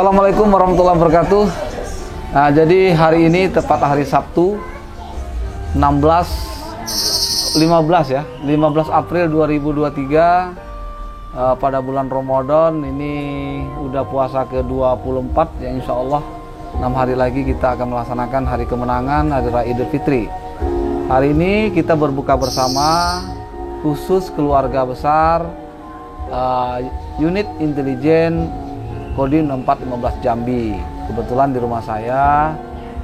Assalamualaikum warahmatullahi wabarakatuh. Nah, jadi hari ini tepat hari Sabtu 15 April 2023 pada bulan Ramadan ini udah puasa ke-24 ya, insya Allah 6 hari lagi kita akan melaksanakan hari kemenangan, hari Raya Idul Fitri. Hari ini kita berbuka bersama khusus keluarga besar unit intelijen Kodim 0415 Jambi. Kebetulan di rumah saya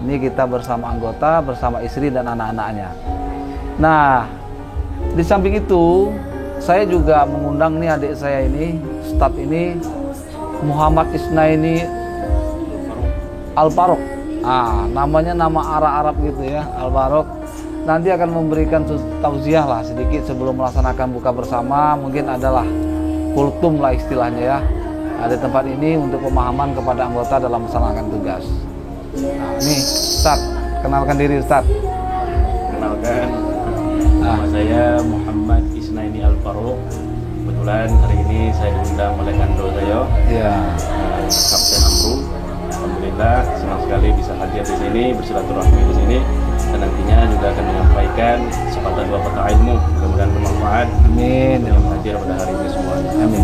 ini kita bersama anggota, bersama istri dan anak-anaknya. Nah, di samping itu saya juga mengundang nih adik saya ini, Ustadz ini Muhammad Isnaini Al-Faruq. Namanya nama Arab gitu ya, Al-Faruq. Nanti akan memberikan tausiah lah sedikit sebelum melaksanakan buka bersama. Mungkin adalah kultum lah istilahnya ya. Ada tempat ini untuk pemahaman kepada anggota dalam melaksanakan tugas. Nah, ini Ustadz, kenalkan diri Ustadz. Kenalkan, nama saya Muhammad Isnaini Al-Faruq. Kebetulan hari ini saya diundang oleh kantor saya, Kapten Amrul. Alhamdulillah senang sekali bisa hadir di sini, bersilaturahmi di sini, dan nantinya juga akan menyampaikan sepatah dua patah ilmu, mudah-mudahan bermanfaat. Amin. Yang hadir pada hari ini semuanya. Amin.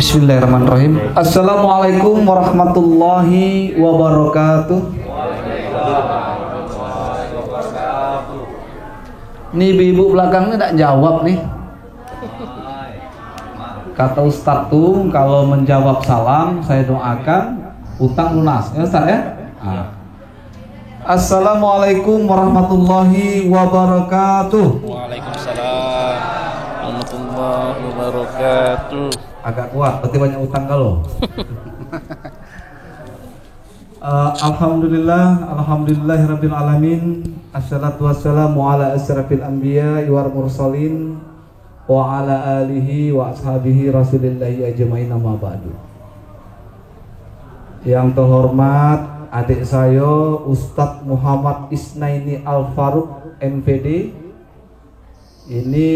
Bismillahirrahmanirrahim. Assalamualaikum warahmatullahi wabarakatuh. Nih ibu belakang ini tidak jawab nih. Kata Ustadz tuh kalau menjawab salam saya doakan utang lunas. Ya Ustadz ya? Assalamualaikum warahmatullahi wabarakatuh. Waalaikumsalam warahmatullahi wabarakatuh. Agak kuat, berarti banyak utang kalau. Alhamdulillahirabbil alamin. Assalatu wassalamu ala asyrafil anbiya wal mursalin wa ala alihi wa ashabihi rasulillahi ajmain, amma ba'du. Yang terhormat adik saya Ustadz Muhammad Isnaini Al-Faruq MPD. Ini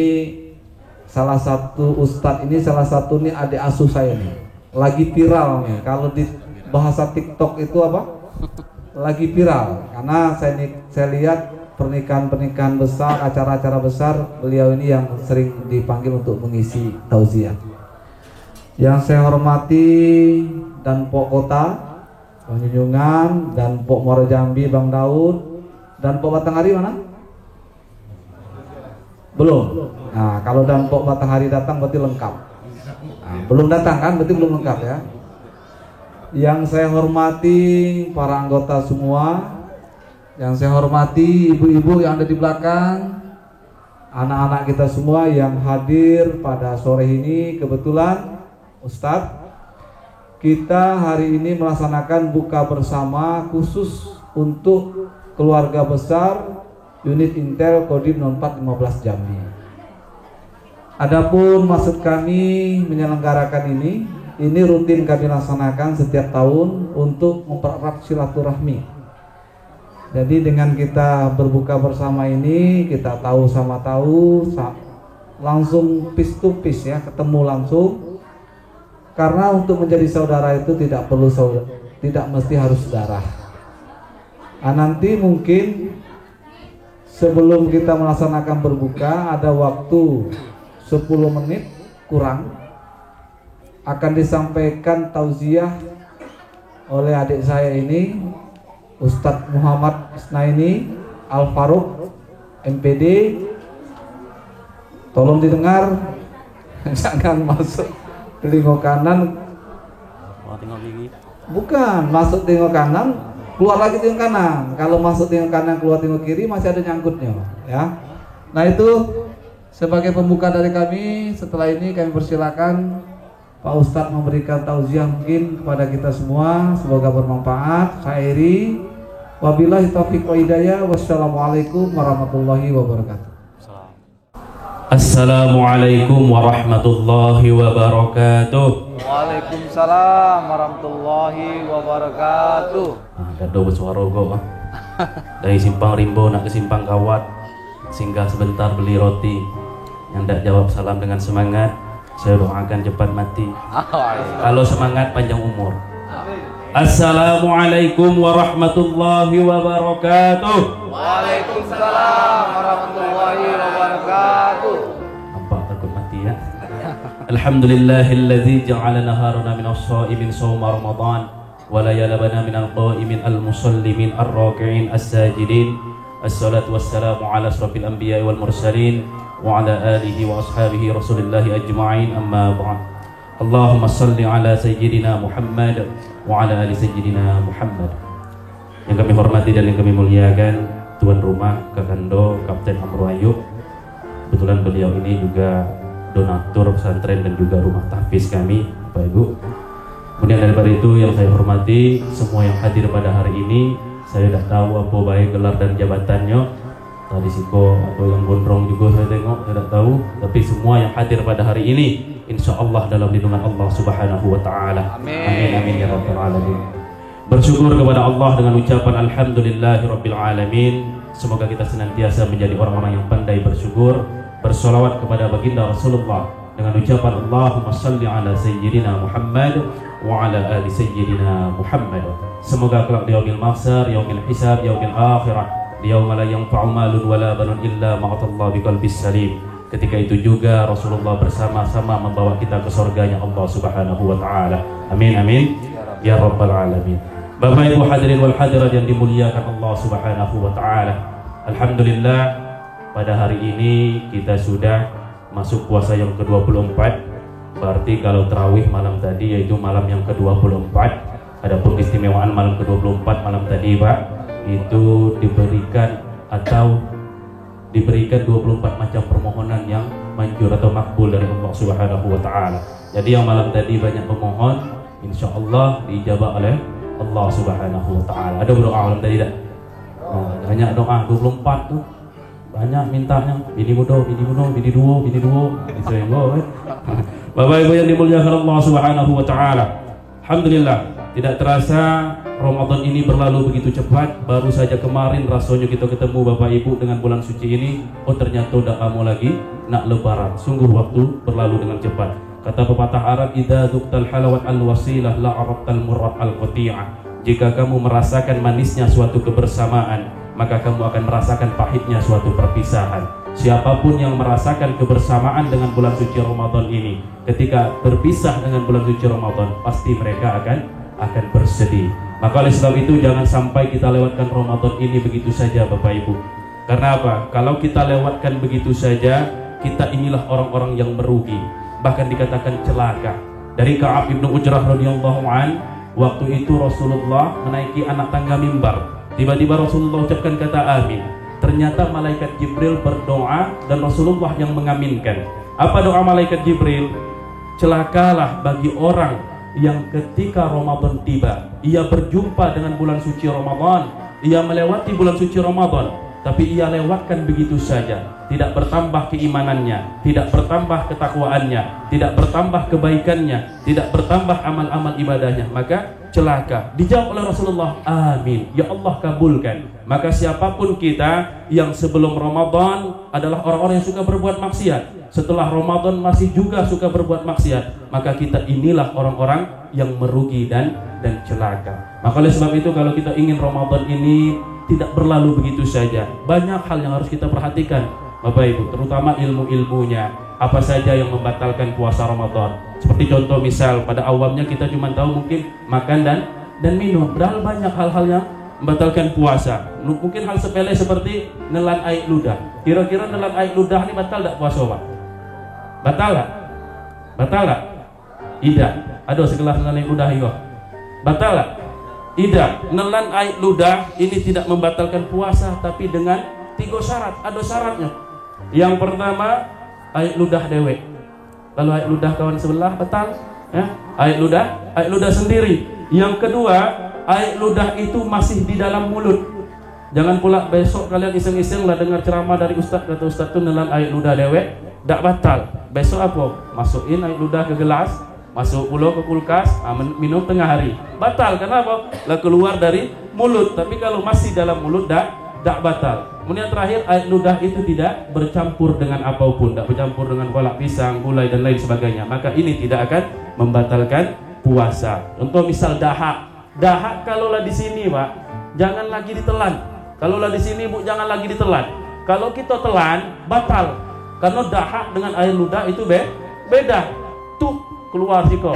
salah satu ustadz ini, salah satu nih adik asuh saya nih, lagi viral nih. Kalau di bahasa TikTok itu apa? Lagi viral karena saya lihat pernikahan besar, acara-acara besar beliau ini yang sering dipanggil untuk mengisi tausiah. Yang saya hormati dan Pok Kota Bang Junjungan dan Pok Muara Jambi Bang Daud dan Pok Batanghari mana? Belum. Nah, kalau dan Pok Batanghari datang berarti lengkap. Nah, belum datang kan berarti belum lengkap ya. Yang saya hormati para anggota semua, yang saya hormati ibu-ibu yang ada di belakang, anak-anak kita semua yang hadir pada sore ini. Kebetulan Ustadz, kita hari ini melaksanakan buka bersama khusus untuk keluarga besar Unit Intel Kodim 0415 Jambi. Adapun maksud kami menyelenggarakan ini ini rutin kami laksanakan setiap tahun untuk mempererat silaturahmi. Jadi dengan kita berbuka bersama ini, kita tahu sama tahu, langsung face to face ya, ketemu langsung. Karena untuk menjadi saudara itu tidak perlu tidak mesti harus darah. Nanti mungkin sebelum kita melaksanakan berbuka ada waktu 10 menit kurang akan disampaikan tauziah oleh adik saya ini, Ustadz Muhammad Isnaini Al-Faruq MPD. Tolong didengar, jangan masuk telinga kanan. Bukan, masuk telinga kanan, keluar lagi telinga kanan. Kalau masuk telinga kanan, keluar telinga kiri, masih ada nyangkutnya, ya. Nah itu sebagai pembuka dari kami. Setelah ini kami persilakan Pak Ustadz memberikan tauziah mungkin kepada kita semua. Semoga bermanfaat. Khairi. Wabillahi taufiq wa hidayah. Wassalamualaikum warahmatullahi wabarakatuh. Assalamualaikum warahmatullahi wabarakatuh. Waalaikumsalam warahmatullahi wabarakatuh. Ada bersuara kok. Dari Simpang Rimbo nak ke Simpang Kawat, singgah sebentar beli roti. Yang tak jawab salam dengan semangat, saya doakan cepat mati. Kalau semangat panjang umur. Assalamualaikum warahmatullahi wabarakatuh. Waalaikumsalam warahmatullahi wabarakatuh. Nampak takut mati ya. Alhamdulillahilladzi ja'ala naharana minas sha'imin shauma Ramadan wa layalana minal qa'imin al-musallimin ar-raki'in as-sajidin. Assalatu wassalamu ala asrafil anbiya'i wal mursalin wa ala alihi wa ashabihi rasulillahi ajma'in, amma ba'd. Allahumma salli ala sayyidina Muhammad wa ala ali sayyidina Muhammad. Yang kami hormati dan yang kami muliakan tuan rumah Kakando Kapten Amru Ayub. Kebetulan beliau ini juga donatur pesantren dan juga rumah tahfiz kami, Bapak Ibu. Kemudian daripada itu yang saya hormati semua yang hadir pada hari ini. Saya tidak tahu apa baik gelar dan jabatannya, tadi siko atau yang gondrong juga saya tengok, saya tidak tahu. Tapi semua yang hadir pada hari ini, insya Allah dalam lindungan Allah Subhanahu Wa Taala. Amin amin ya rabbal alamin. Bersyukur kepada Allah dengan ucapan Alhamdulillahirabbil alamin. Semoga kita senantiasa menjadi orang-orang yang pandai bersyukur. Bersolawat kepada baginda Rasulullah dengan ucapan Allahumma salli ala sayyidina Muhammad wa ala ali sayyidina Muhammad. Semoga kelak di yaumil mahsyar, yaumil hisab, yaumil akhirah, yauma la yanfa'u malun wala banun illa ma'atallah biqalbis salim. Ketika itu juga Rasulullah bersama-sama membawa kita ke surganya Allah Subhanahu wa taala. Amin amin ya rabbal alamin. Bapak Ibu hadirin wal hadirat yang dimuliakan Allah Subhanahu wa taala. Alhamdulillah pada hari ini kita sudah masuk puasa yang ke-24. Berarti kalau tarawih malam tadi yaitu malam yang ke-24. Adapun keistimewaan malam ke-24 malam tadi Pak, itu diberikan 24 macam permohonan yang manjur atau makbul dari Allah Subhanahu wa taala. Jadi yang malam tadi banyak pemohon, insya Allah diijabah oleh Allah Subhanahu wa taala. Ada berdoa malam tadi tak? Banyak doa 24 tuh. Banyak mintanya, bini muda, bini dua. Itu yang gue. Bapak Ibu yang dimuliakan Allah Subhanahu wa taala. Alhamdulillah, tidak terasa Ramadan ini berlalu begitu cepat. Baru saja kemarin rasanya kita ketemu Bapak Ibu dengan bulan suci ini. Oh ternyata udah kamu lagi nak lebaran. Sungguh waktu berlalu dengan cepat. Kata pepatah Arab, idza dzuktal halawat al-wasilah la arabtal murrat al-qati'ah. Jika kamu merasakan manisnya suatu kebersamaan, maka kamu akan merasakan pahitnya suatu perpisahan. Siapapun yang merasakan kebersamaan dengan bulan suci Ramadan ini, ketika berpisah dengan bulan suci Ramadan, pasti mereka akan bersedih. Maka oleh sebab itu jangan sampai kita lewatkan Ramadan ini begitu saja Bapak Ibu. Karena apa? Kalau kita lewatkan begitu saja, kita inilah orang-orang yang merugi. Bahkan dikatakan celaka. Dari Ka'ab ibnu Ujrah radhiyallahu an, waktu itu Rasulullah menaiki anak tangga mimbar. Tiba-tiba Rasulullah ucapkan kata amin. Ternyata malaikat Jibril berdoa dan Rasulullah yang mengaminkan. Apa doa malaikat Jibril? Celakalah bagi orang yang ketika Ramadan tiba, ia berjumpa dengan bulan suci Ramadan, ia melewati bulan suci Ramadan, tapi ia lewatkan begitu saja, tidak bertambah keimanannya, tidak bertambah ketakwaannya, tidak bertambah kebaikannya, tidak bertambah amal-amal ibadahnya, maka celaka. Dijawab oleh Rasulullah, amin, ya Allah kabulkan. Maka siapapun kita yang sebelum Ramadan adalah orang-orang yang suka berbuat maksiat, setelah Ramadan masih juga suka berbuat maksiat, maka kita inilah orang-orang yang merugi dan celaka. Maka oleh sebab itu, kalau kita ingin Ramadan ini tidak berlalu begitu saja, banyak hal yang harus kita perhatikan Bapak Ibu, terutama ilmu-ilmunya. Apa saja yang membatalkan puasa Ramadan? Seperti contoh misal, pada awamnya kita cuma tahu mungkin makan dan minum, padahal banyak hal-hal yang membatalkan puasa. Mungkin hal sepele seperti nelan air ludah. Kira-kira nelan air ludah ini batal tak puasa Pak? Batal tak? Batal tak? Tidak. Aduh, segelas nelan air ludah itu batal tak? Tidak. Nelan air ludah ini tidak membatalkan puasa, tapi dengan 3 syarat. Ada syaratnya. Yang pertama, air ludah dewek. Lalu air ludah kawan sebelah batal, ya? Air ludah sendiri. Yang kedua, air ludah itu masih di dalam mulut. Jangan pula besok kalian iseng-iseng lah dengar ceramah dari ustaz, kata ustaz itu nelan air ludah dewek, tak batal. Besok apa? Masukin air ludah ke gelas, masuk pulau ke kulkas, minum tengah hari. Batal, kenapa? Lah keluar dari mulut. Tapi kalau masih dalam mulut, tak batal. Kemudian terakhir, air ludah itu tidak bercampur dengan apapun, tak bercampur dengan kolak pisang, gulai dan lain sebagainya. Maka ini tidak akan membatalkan puasa. Contoh misal dahak. Dahak kalaulah di sini Pak, jangan lagi ditelan. Kalaulah di sini Bu, jangan lagi ditelan. Kalau kita telan, batal. Karena dahak dengan air ludah itu beda. Tuh keluar siko.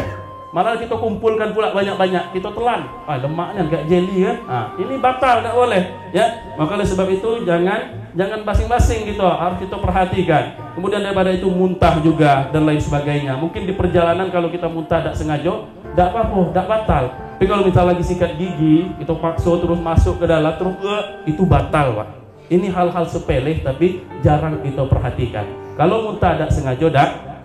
Malah kita kumpulkan pula banyak-banyak, kita telan. Lemaknya enggak jeli kan? Ini batal, enggak boleh, ya. Maka oleh sebab itu jangan basing-basing gitu, harus kita perhatikan. Kemudian daripada itu muntah juga dan lain sebagainya. Mungkin di perjalanan kalau kita muntah tak sengaja, tak apa-apa, tak batal. Tapi kalau kita lagi sikat gigi, kita paksa terus masuk ke dalam, terus itu batal, Pak. Ini hal-hal sepele tapi jarang kita perhatikan. Kalau muntah tak sengaja,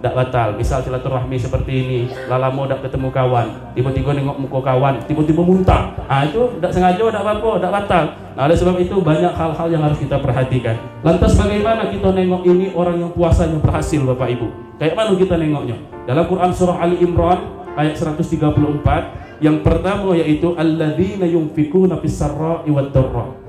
tak batal. Misal silaturahmi seperti ini, lama tak ketemu kawan, tiba-tiba nengok muka kawan, tiba-tiba muntah, itu tak sengaja, tak apa-apa, tak batal. Nah, oleh sebab itu banyak hal-hal yang harus kita perhatikan. Lantas bagaimana kita nengok ini orang yang puasanya berhasil, Bapak Ibu? Kayak mana kita nengoknya? Dalam Quran surah Ali Imran ayat 134, yang pertama yaitu alladzina yunfikuna fis-sarra'i wad-dharra.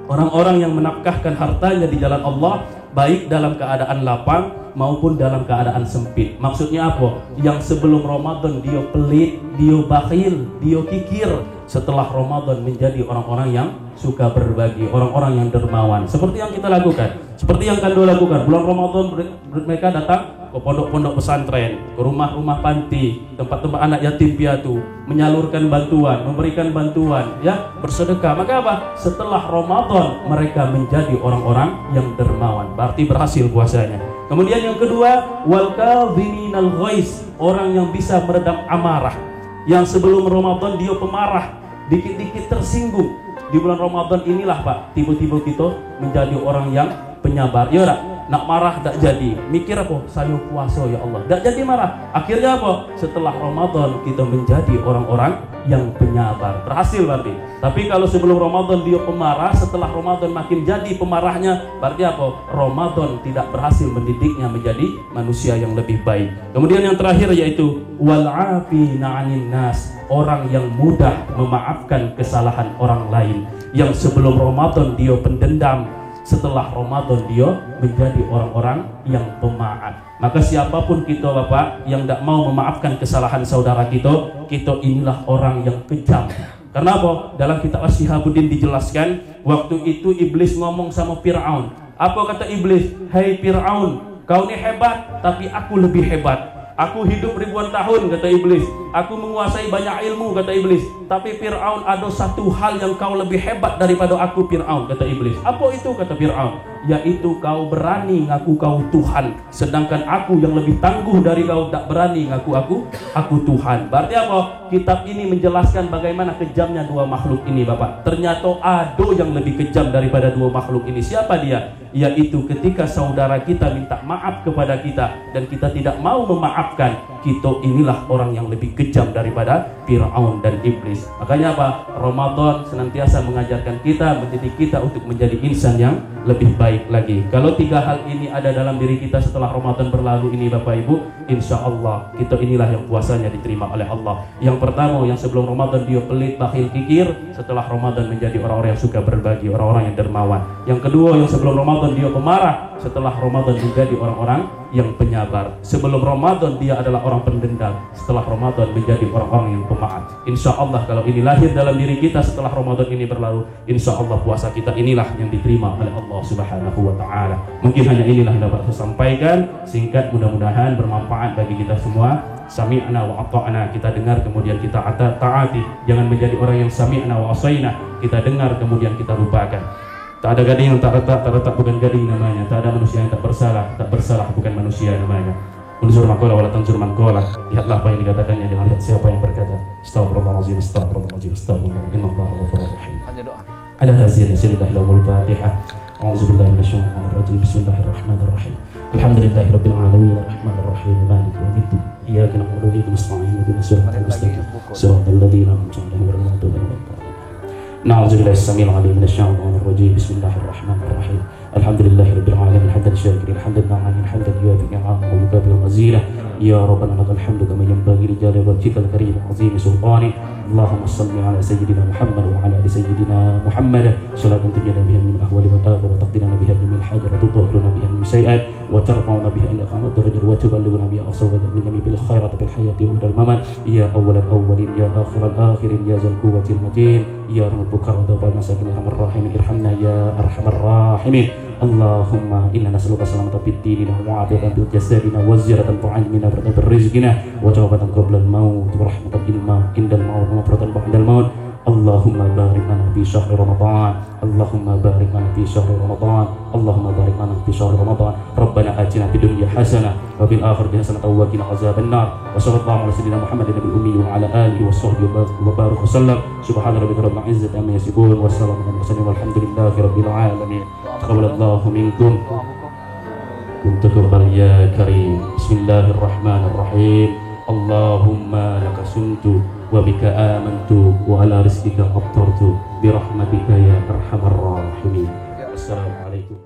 Orang-orang yang menafkahkan hartanya di jalan Allah, baik dalam keadaan lapang maupun dalam keadaan sempit. Maksudnya apa? Yang sebelum Ramadan dia pelit, dia bakhil, dia kikir. Setelah Ramadan menjadi orang-orang yang suka berbagi, orang-orang yang dermawan. Seperti yang kita lakukan, seperti yang Kando lakukan. Bulan Ramadan mereka datang ke pondok-pondok pesantren, ke rumah-rumah panti, tempat-tempat anak yatim piatu, menyalurkan bantuan, memberikan bantuan, ya, bersedekah. Maka apa? Setelah Ramadan mereka menjadi orang-orang yang dermawan. Berarti berhasil puasanya. Kemudian yang kedua, wal kadhiminal ghaiz, orang yang bisa meredam amarah. Yang sebelum Ramadan dia pemarah, dikit-dikit tersinggung. Di bulan Ramadan inilah Pak, tiba-tiba kita menjadi orang yang penyabar. Ya tak? Nak marah tak jadi. Mikir apa? Saya puasa ya Allah. Tak jadi marah. Akhirnya apa? Setelah Ramadan kita menjadi orang-orang yang penyabar. Berhasil berarti. Tapi kalau sebelum Ramadan dia pemarah, setelah Ramadan makin jadi pemarahnya, berarti apa? Ramadan tidak berhasil mendidiknya menjadi manusia yang lebih baik. Kemudian yang terakhir yaitu wal 'afina 'anil nas, orang yang mudah memaafkan kesalahan orang lain. Yang sebelum Ramadan dia pendendam, setelah Ramadan dia menjadi orang-orang yang pemaaf. Maka siapapun kita Bapak yang tidak mau memaafkan kesalahan saudara kita inilah orang yang kejam. Karena apa? Dalam kitab Asy-Syihabuddin dijelaskan, waktu itu iblis ngomong sama Fir'aun. Apa kata iblis? Hai Fir'aun, kau ini hebat, tapi aku lebih hebat. Aku hidup ribuan tahun, kata iblis. Aku menguasai banyak ilmu, kata iblis. Tapi Fir'aun, ada satu hal yang kau lebih hebat daripada aku, Fir'aun, kata iblis. Apa itu, kata Fir'aun? Yaitu kau berani ngaku kau Tuhan, sedangkan aku yang lebih tangguh dari kau tak berani ngaku aku Tuhan. Berarti apa? Kitab ini menjelaskan bagaimana kejamnya dua makhluk ini Bapak. Ternyata ada yang lebih kejam daripada dua makhluk ini. Siapa dia? Yaitu ketika saudara kita minta maaf kepada kita dan kita tidak mau memaafkan, kita inilah orang yang lebih kejam daripada Fir'aun dan iblis. Makanya apa? Ramadan senantiasa mengajarkan kita, mendidik kita untuk menjadi insan yang lebih baik lagi. Kalau 3 hal ini ada dalam diri kita setelah Ramadan berlalu ini Bapak Ibu, insya Allah kita inilah yang puasanya diterima oleh Allah. Yang pertama, yang sebelum Ramadan dia pelit, bakhil, kikir, setelah Ramadan menjadi orang-orang yang suka berbagi, orang-orang yang dermawan. Yang kedua, yang sebelum Ramadan dia pemarah, setelah Ramadan menjadi orang-orang yang penyabar. Sebelum Ramadan dia adalah orang pendendam, setelah Ramadan menjadi orang-orang yang pemaaf. Insya Allah kalau ini lahir dalam diri kita setelah Ramadan ini berlalu, insya Allah puasa kita inilah yang diterima oleh Allah Subhanahu wa Ta'ala. Mungkin hanya inilah yang dapat saya sampaikan, singkat, mudah-mudahan bermanfaat bagi kita semua. Sami'na wa ata'na, kita dengar kemudian kita taati. Jangan menjadi orang yang sami'na wa asaina, kita dengar kemudian kita lupakan. Tak ada gading yang tak retak bukan gading namanya. Tak ada manusia yang tak bersalah bukan manusia namanya. Unzur maqala wala tanzur man qala. Lihatlah apa yang dikatakannya, jangan lihat siapa yang berkata. Astagfirullahalazim, astagfirullahalazim, astagfirullahalazim. Innallaha ghafurur rahim. Ala hadhihi silsilahul Fatihah. A'udzubillahi minasyaitonir rajim. Bismillahirrahmanirrahim. Alhamdulillahirabbil alamin, arrahmanir rahim, maliki yaumiddin. Iyyaka na'budu wa iyyaka nasta'in, ihdinas siratal mustaqim. Shiratal ladzina an'amta 'alaihim ghairil maghdubi 'alaihim waladdallin. Na'udzubillahi as-sami'il 'alim minasyaitonir rajim. Bismillahirrahmanirrahim. Alhamdulillahirabbil alamin, hamdan syakirin, hamdan na'imin, hamdan yuwafiqu ni'amahu wa yukafi'u mazidah. Ya Rabbana lakal hamdu kama yanbaghi li jalali wajhikal karim wa 'azimi sultanik. Allahumma shalli 'ala sayyidina Muhammad wa 'ala ali sayyidina Muhammad salatan tunjina biha min ahwali wa ta'ala wa taqdina biha min hajar wa tutahhiruna biha min sayi'at wa tarfa'una biha ila qamati darajat wa tuballighuna biha aqsal min bil khairat bil hayati wa dal mamat. Ya awwalal awwalin, ya akhiral akhirin, ya zal quwwatil matin, ya rabbukar wa dawal masakin arhamar rahimin, irhamna ya arhamar rahimin. Allahumma inna nas'aluka salamatan fid dinina wa mu'afiyatan fil jasadina wa ziyaratan tu'allimina wa barakatan rizqina wa tawbatan qabla al-maut wa rahmatan indal maut wa maghfiratan ba'dal maut. Allahumma barik lana fi syahri Ramadan. Allahumma barik lana fi syahri Ramadan. Allahumma barik lana fi syahri Ramadan. Rabbana atina fid dunya hasanah wa fil akhirati hasanah wa qina azaban nar. Wa sallallahu ala sayyidina Muhammadin nabiyil ummi wa ala alihi wa sahbihi wa barik wa sallam. Subhana rabbika rabbil izzati amma yasifun wa salamun alal mursalin walhamdulillahi rabbil alamin. Taqabbalallahu minkum. Kuntukum ya karim. Bismillahirrahmanirrahim. Allahumma laka sumtu wa bika amantu wa ala rizqika aftartu bi rahmatika ya arhamar rahimin. Assalamualaikum.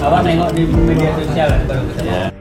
Kawan nengok di media sosial baru ketemu.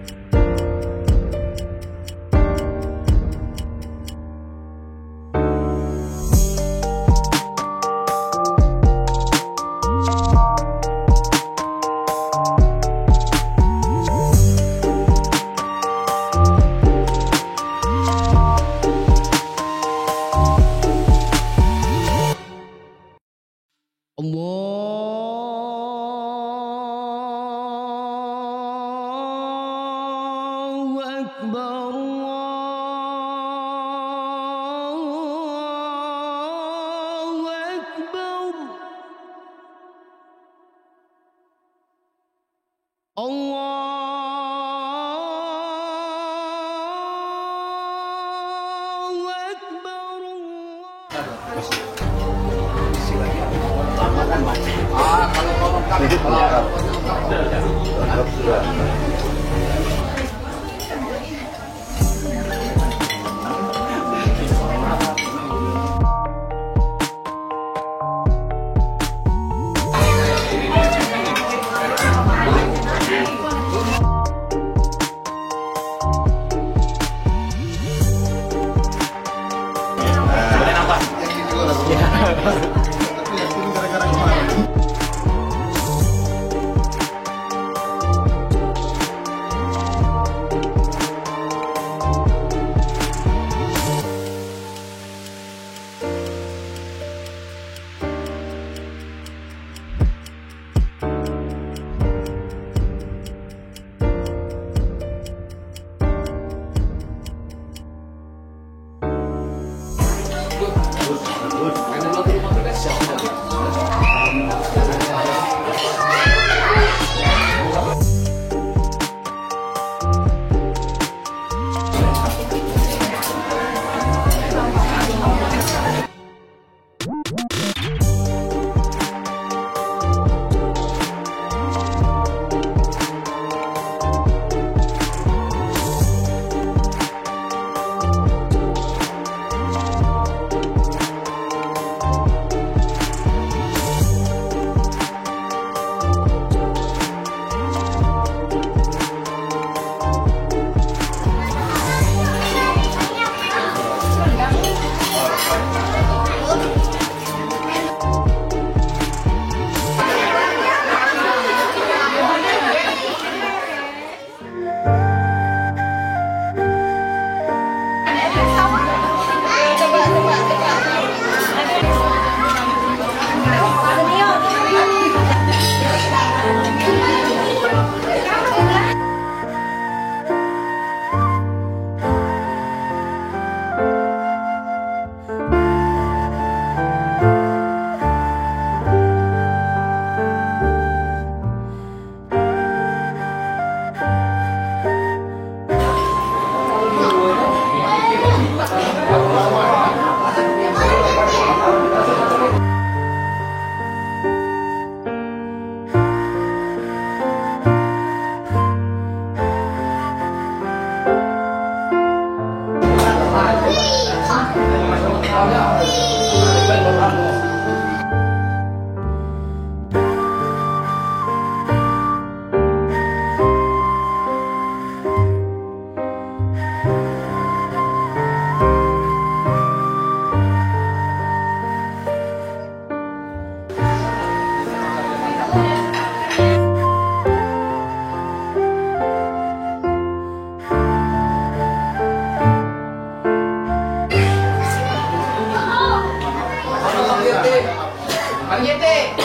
Bang Yeti.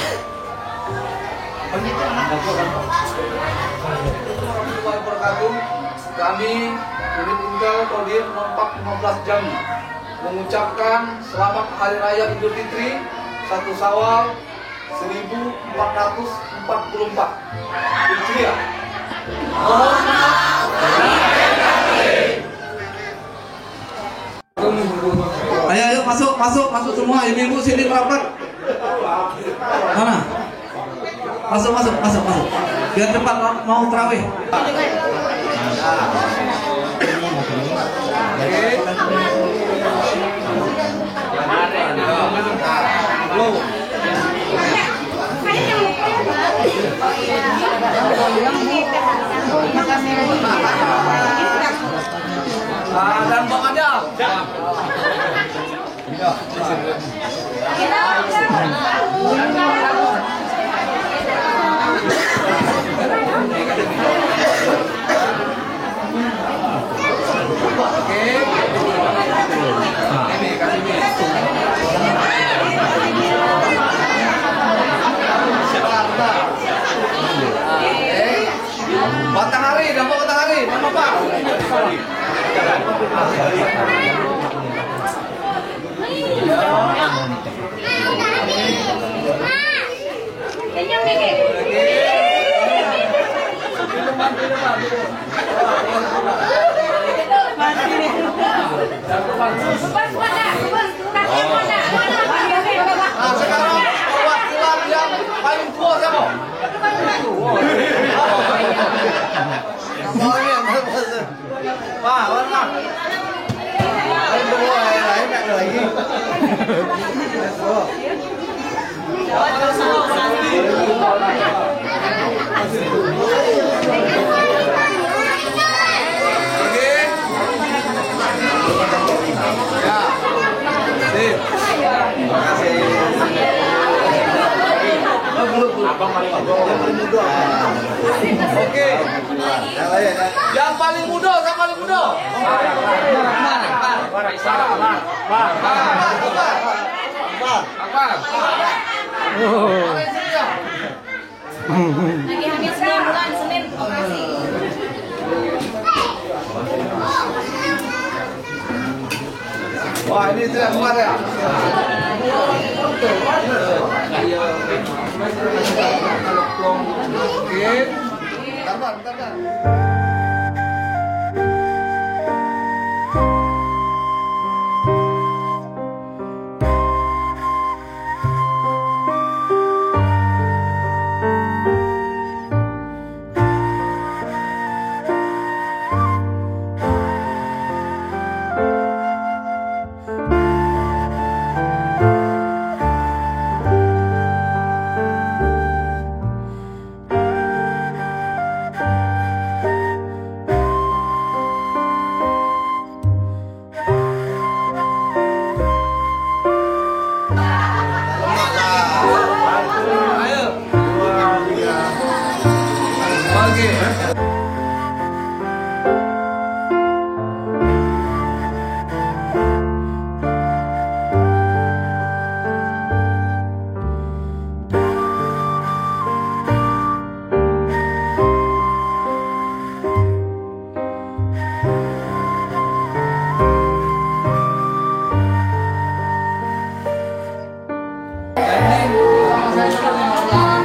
Bang Yeti mana? Kami unit Intel Kodim 0415 Jambi mengucapkan selamat Hari Raya Idul Fitri 1 Syawal 1444 Hijriah. Mohon maaf. Ayo masuk semua. Ibu sini merapat. Mana? Masuk. Biar cepat mau terawih. Dan Bang Adal. Matahari, dampak matahari, nama Pak. Nah, sekarang perwakilan yang paling tua siapa? Pak, mana? Paling tua lain tak ada lagi. Oke. Yang paling muda, siapa paling muda? Lagi hamil 9 bulan Senin, operasi. Wah, ini tidak keluar ya? Oke. Bentar. Sama saya